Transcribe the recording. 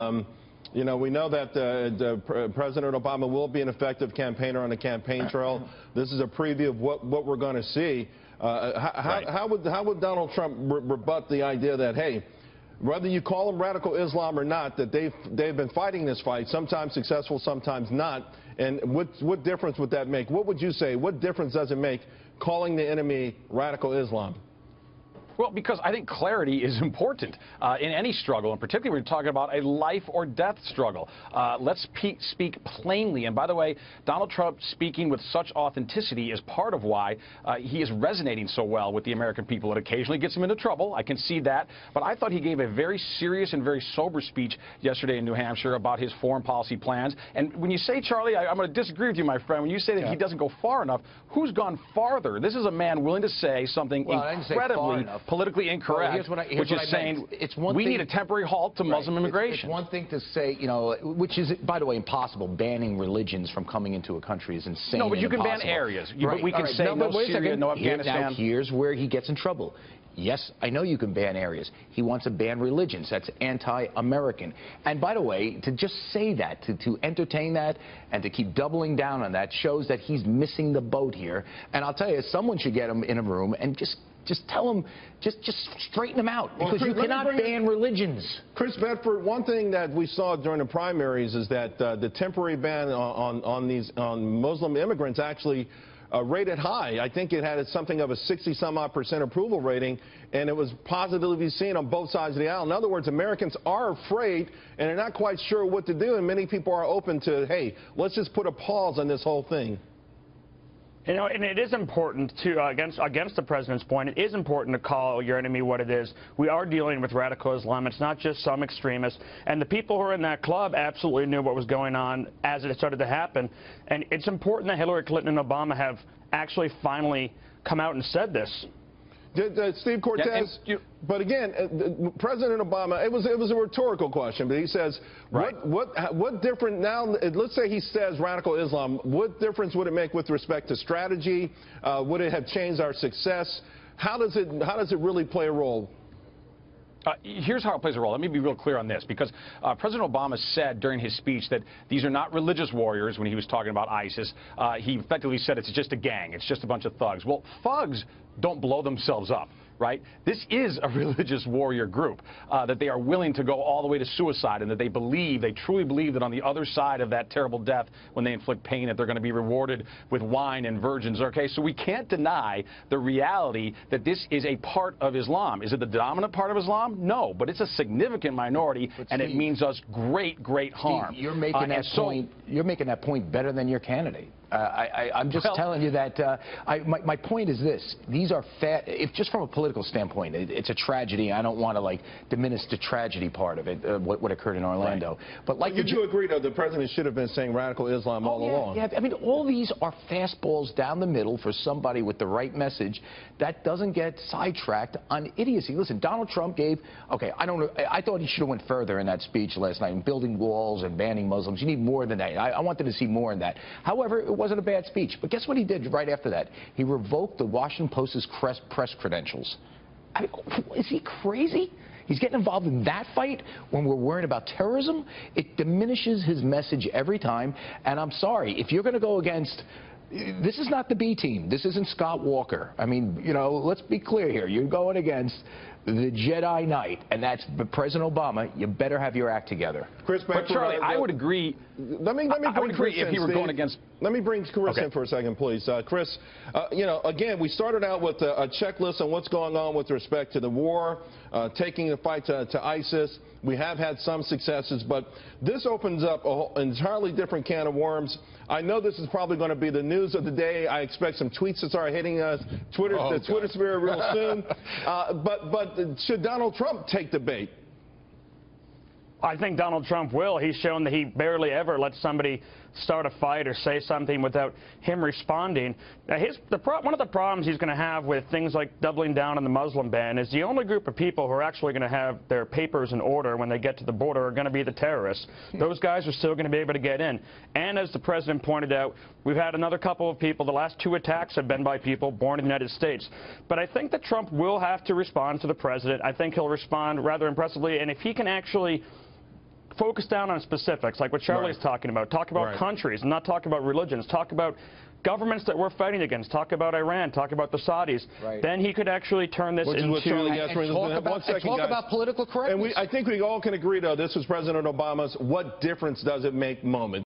You know, we know that President Obama will be an effective campaigner on the campaign trail. This is a preview of what we're going to see. How would Donald Trump rebut the idea that, hey, whether you call them radical Islam or not, that they've been fighting this fight, sometimes successful, sometimes not, and what difference would that make? What would you say? What difference does it make calling the enemy radical Islam? Well, because I think clarity is important in any struggle, and particularly when you're talking about a life or death struggle. Let's speak plainly. And by the way, Donald Trump speaking with such authenticity is part of why he is resonating so well with the American people. It occasionally gets him into trouble. I can see that. But I thought he gave a very serious and very sober speech yesterday in New Hampshire about his foreign policy plans. And when you say, Charlie, I'm going to disagree with you, my friend, when you say that he doesn't go far enough, who's gone farther? This is a man willing to say something incredibly politically incorrect, which is saying we need a temporary halt to Muslim immigration. It's one thing to say, you know, which is, by the way, impossible. Banning religions from coming into a country is insane. No, but you can ban areas. But we can say no Syria, no Afghanistan. Now, here's where he gets in trouble. Yes, I know you can ban areas. He wants to ban religions. That's anti-American. And by the way, to just say that, to entertain that, and to keep doubling down on that shows that he's missing the boat here. And I'll tell you, someone should get him in a room and just tell him, just straighten him out, because you cannot ban religions. Chris Bedford, one thing that we saw during the primaries is that the temporary ban on Muslim immigrants actually rated high. I think it had something of a 60-some-odd% approval rating, and it was positively seen on both sides of the aisle. In other words, Americans are afraid, and they're not quite sure what to do, and many people are open to, hey, let's just put a pause on this whole thing. You know, and it is important to, against the president's point, it is important to call your enemy what it is. We are dealing with radical Islam. It's not just some extremists. And the people who are in that club absolutely knew what was going on as it started to happen. And it's important that Hillary Clinton and Obama have actually finally come out and said this. Steve Cortes, but again, President Obama, it was a rhetorical question, but he says, what different now, let's say he says radical Islam, what difference would it make with respect to strategy? Would it have changed our success? How does it really play a role? Here's how it plays a role. Let me be real clear on this, because President Obama said during his speech that these are not religious warriors when he was talking about ISIS. He effectively said it's just a gang. It's just a bunch of thugs. Well, thugs don't blow themselves up, right? This is a religious warrior group, that they are willing to go all the way to suicide, and that they truly believe that on the other side of that terrible death, when they inflict pain, that they're going to be rewarded with wine and virgins. Okay, so we can't deny the reality that this is a part of Islam. Is it the dominant part of Islam? No, but it's a significant minority, and it means us great harm. Steve, you're making that point. You're making that point better than your candidate. I'm just telling you that my point is this. These are if just from a political standpoint, it's a tragedy. I don't want to like diminish the tragedy part of it, what occurred in Orlando. But like, you agree, though, the president should have been saying radical Islam all along? Yeah, I mean, all these are fastballs down the middle for somebody with the right message that doesn't get sidetracked on idiocy. Listen, Donald Trump gave, okay, I don't know, I thought he should have went further in that speech last night in building walls and banning Muslims. You need more than that. I wanted to see more in that. However, it wasn't a bad speech. But guess what he did right after that? He revoked the Washington Post's press credentials. I mean, is he crazy? He's getting involved in that fight when we're worrying about terrorism? It diminishes his message every time. And I'm sorry, if you're going to go against... This is not the B team. This isn't Scott Walker. I mean, you know, let's be clear here. You're going against the Jedi Knight, and that's President Obama. You better have your act together. Chris, but Charlie, I would agree. Let me bring Chris in, if you were going against. Let me bring Chris in for a second, please. Chris, you know, again, we started out with a checklist on what's going on with respect to the war, taking the fight to ISIS. We have had some successes, but this opens up an entirely different can of worms. I know this is probably going to be the news of the day. I expect some tweets to start hitting us, the Twitter sphere real soon. But should Donald Trump take the bait? I think Donald Trump will. He's shown that he barely ever lets somebody start a fight or say something without him responding. Now, one of the problems he's going to have with things like doubling down on the Muslim ban is the only group of people who are actually going to have their papers in order when they get to the border are going to be the terrorists. Those guys are still going to be able to get in. And as the president pointed out, we've had another couple of people. The last 2 attacks have been by people born in the United States. But I think that Trump will have to respond to the president. I think he'll respond rather impressively. And if he can actually focus down on specifics, like what Charlie's talking about. Talk about countries, and not talk about religions. Talk about governments that we're fighting against. Talk about Iran. Talk about the Saudis. Then he could actually turn this into... Charlie Gasparino. Talk about political correctness. And I think we all can agree, though, this was President Obama's "what difference does it make" moment.